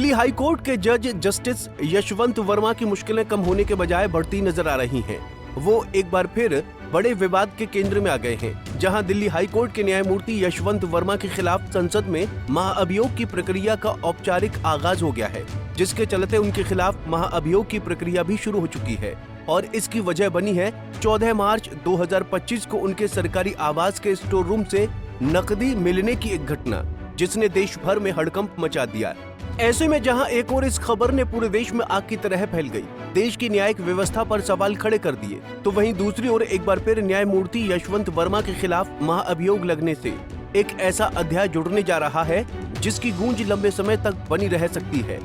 Delhi high court के जज justice Yashwant Verma की मुश्किलें कम होने के बजाय बढ़ती नजर आ रही हैं। वो एक बार फिर बड़े विवाद के केंद्र में आ गए हैं, जहां दिल्ली हाई कोर्ट के न्यायमूर्ति यशवंत वर्मा के खिलाफ संसद में महाअभियोग की प्रक्रिया का औपचारिक आगाज हो गया है, जिसके चलते उनके खिलाफ महाअभियोग की प्रक्रिया भी शुरू हो चुकी है। और इसकी वजह बनी है 14 मार्च 2025 को उनके सरकारी आवास के स्टोर रूम से नकदी मिलने की एक घटना, जिसने देश भर में हड़कंप मचा दिया। ऐसे में जहां एक और इस खबर ने पूरे देश में आग की तरह फैल गई, देश की न्यायिक व्यवस्था पर सवाल खड़े कर दिए, तो वहीं दूसरी ओर एक बार फिर न्यायमूर्ति यशवंत वर्मा के खिलाफ महाअभियोग लगने से एक ऐसा अध्याय जुड़ने जा रहा है जिसकी गूंज लंबे समय तक बनी रह सकती है।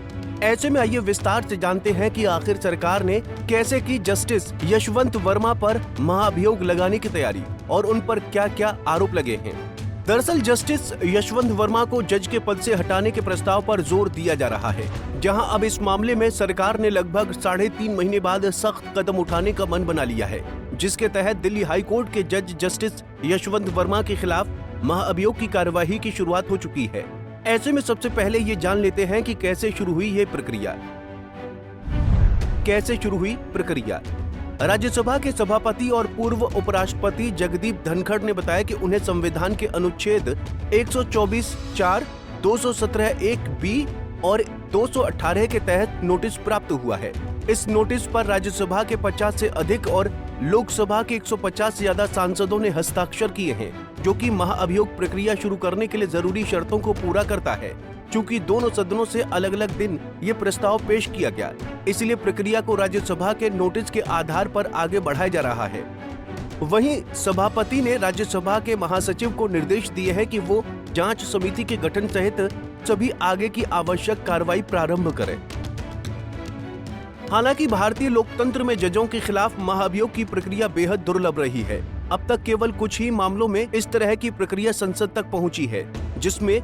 ऐसे में आइए विस्तार से जानते हैं कि आखिर सरकार ने कैसे की जस्टिस यशवंत वर्मा पर महाअभियोग लगाने की तैयारी और उन पर क्या क्या आरोप लगे हैं। दरअसल जस्टिस यशवंत वर्मा को जज के पद से हटाने के प्रस्ताव पर जोर दिया जा रहा है, जहां अब इस मामले में सरकार ने लगभग 3.5 महीने बाद सख्त कदम उठाने का मन बना लिया है, जिसके तहत दिल्ली हाई कोर्ट के जज जस्टिस यशवंत वर्मा के खिलाफ महाअभियोग की कार्यवाही की शुरुआत हो चुकी है। ऐसे में सबसे पहले ये जान लेते हैं कि कैसे शुरू हुई ये प्रक्रिया। राज्यसभा के सभापति और पूर्व उपराष्ट्रपति जगदीप धनखड़ ने बताया कि उन्हें संविधान के अनुच्छेद 124(4), 217(1)(b) और 218 के तहत नोटिस प्राप्त हुआ है। इस नोटिस पर राज्यसभा के 50 से अधिक और लोकसभा के 150 से ज्यादा सांसदों ने हस्ताक्षर किए हैं, जो कि महाअभियोग प्रक्रिया शुरू करने के लिए जरूरी शर्तों को पूरा करता है। चूंकि दोनों सदनों से अलग अलग दिन ये प्रस्ताव पेश किया गया, इसलिए प्रक्रिया को राज्यसभा के नोटिस के आधार पर आगे बढ़ाया जा रहा है। वहीं सभापति ने राज्यसभा के महासचिव को निर्देश दिए हैं कि वो जांच समिति के गठन सहित सभी आगे की आवश्यक कार्रवाई प्रारंभ करें। हालांकि भारतीय लोकतंत्र में जजों के खिलाफ महाअभियोग की प्रक्रिया बेहद दुर्लभ रही है। अब तक केवल कुछ ही मामलों में इस तरह की प्रक्रिया संसद तक पहुंची है, जिसमें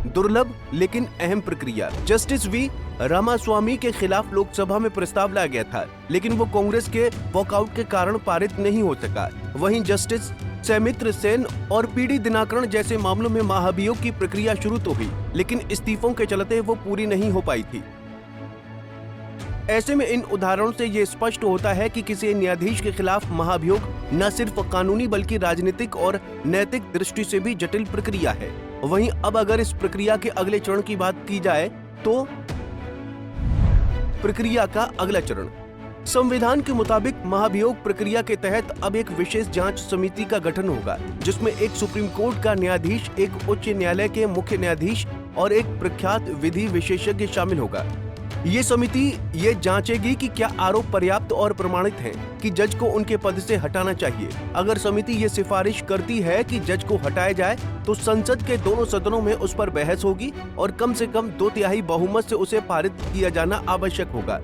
दुर्लभ लेकिन अहम प्रक्रिया जस्टिस वी रामास्वामी के खिलाफ लोकसभा में प्रस्ताव लाया गया था, लेकिन वो कांग्रेस के वॉकआउट के कारण पारित नहीं हो सका। वहीं जस्टिस सौमित्र सेन और पीडी दिनाकरण जैसे मामलों में महाअभियोग की प्रक्रिया शुरू तो हुई, लेकिन इस्तीफों के चलते वो पूरी नहीं हो पाई थी। ऐसे में इन उदाहरणों से ये स्पष्ट होता है कि किसी न्यायाधीश के खिलाफ महाअभियोग न सिर्फ कानूनी बल्कि राजनीतिक और नैतिक दृष्टि से भी जटिल प्रक्रिया है। वहीं अब अगर इस प्रक्रिया के अगले चरण की बात की जाए तो प्रक्रिया का अगला चरण संविधान के मुताबिक महाअभियोग प्रक्रिया के तहत अब एक विशेष जांच समिति का गठन होगा, जिसमें एक सुप्रीम कोर्ट का न्यायाधीश, एक उच्च न्यायालय के मुख्य न्यायाधीश और एक प्रख्यात विधि विशेषज्ञ शामिल होगा। ये समिति ये जांचेगी कि क्या आरोप पर्याप्त और प्रमाणित हैं कि जज को उनके पद से हटाना चाहिए। अगर समिति ये सिफारिश करती है कि जज को हटाया जाए, तो संसद के दोनों सदनों में उस पर बहस होगी और कम से कम 2/3 बहुमत से उसे पारित किया जाना आवश्यक होगा।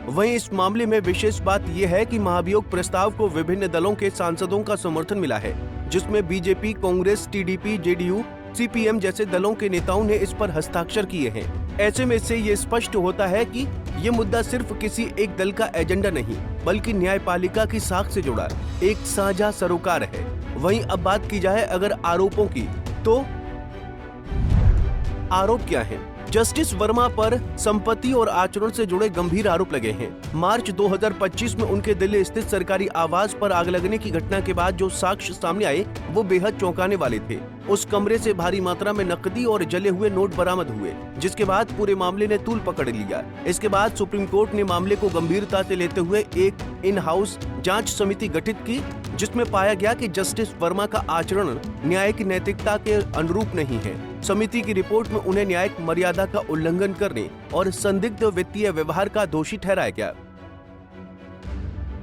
वहीं इस मामले में विशेष बात यह है कि महाअभियोग प्रस्ताव को विभिन्न दलों के सांसदों का समर्थन मिला है, जिसमें BJP, Congress, TDP, JDU, CPM जैसे दलों के नेताओं ने इस पर हस्ताक्षर किए हैं। ऐसे में इससे ये स्पष्ट होता है कि ये मुद्दा सिर्फ किसी एक दल का एजेंडा नहीं, बल्कि न्यायपालिका की साख से जुड़ा एक साझा सरोकार है। वहीं अब बात की जाए अगर आरोपों की, तो आरोप क्या है? जस्टिस वर्मा पर संपत्ति और आचरण से जुड़े गंभीर आरोप लगे हैं। मार्च 2025 में उनके दिल्ली स्थित सरकारी आवास पर आग लगने की घटना के बाद जो साक्ष्य सामने आए वो बेहद चौंकाने वाले थे। उस कमरे से भारी मात्रा में नकदी और जले हुए नोट बरामद हुए, जिसके बाद पूरे मामले ने तूल पकड़ लिया। इसके बाद सुप्रीम कोर्ट ने मामले को गंभीरता से लेते हुए एक इन हाउस जांच समिति गठित की, जिसमें पाया गया कि जस्टिस वर्मा का आचरण न्यायिक नैतिकता के अनुरूप नहीं है। समिति की रिपोर्ट में उन्हें न्यायिक मर्यादा का उल्लंघन करने और संदिग्ध वित्तीय व्यवहार का दोषी ठहराया गया।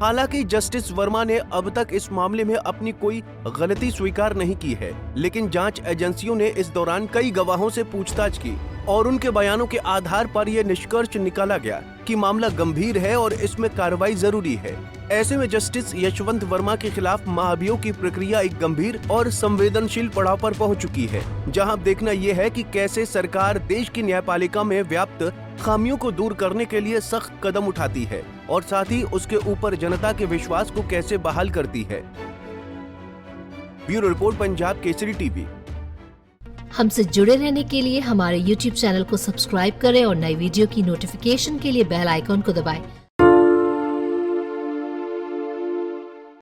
हालांकि जस्टिस वर्मा ने अब तक इस मामले में अपनी कोई गलती स्वीकार नहीं की है, लेकिन जांच एजेंसियों ने इस दौरान कई गवाहों से पूछताछ की और उनके बयानों के आधार पर यह निष्कर्ष निकाला गया कि मामला गंभीर है और इसमें कार्रवाई जरूरी है। ऐसे में जस्टिस यशवंत वर्मा के खिलाफ महाअभियोग की प्रक्रिया एक गंभीर और संवेदनशील पड़ाव पर पहुंच चुकी है, जहां देखना यह है कि कैसे सरकार देश की न्यायपालिका में व्याप्त खामियों को दूर करने के लिए सख्त कदम उठाती है और साथ ही उसके ऊपर जनता के विश्वास को कैसे बहाल करती है। Bureau report, Punjab Kesari TV. हमसे जुड़े रहने के लिए हमारे YouTube चैनल को सब्सक्राइब करें और नई वीडियो की नोटिफिकेशन के लिए बेल आइकॉन को दबाएं।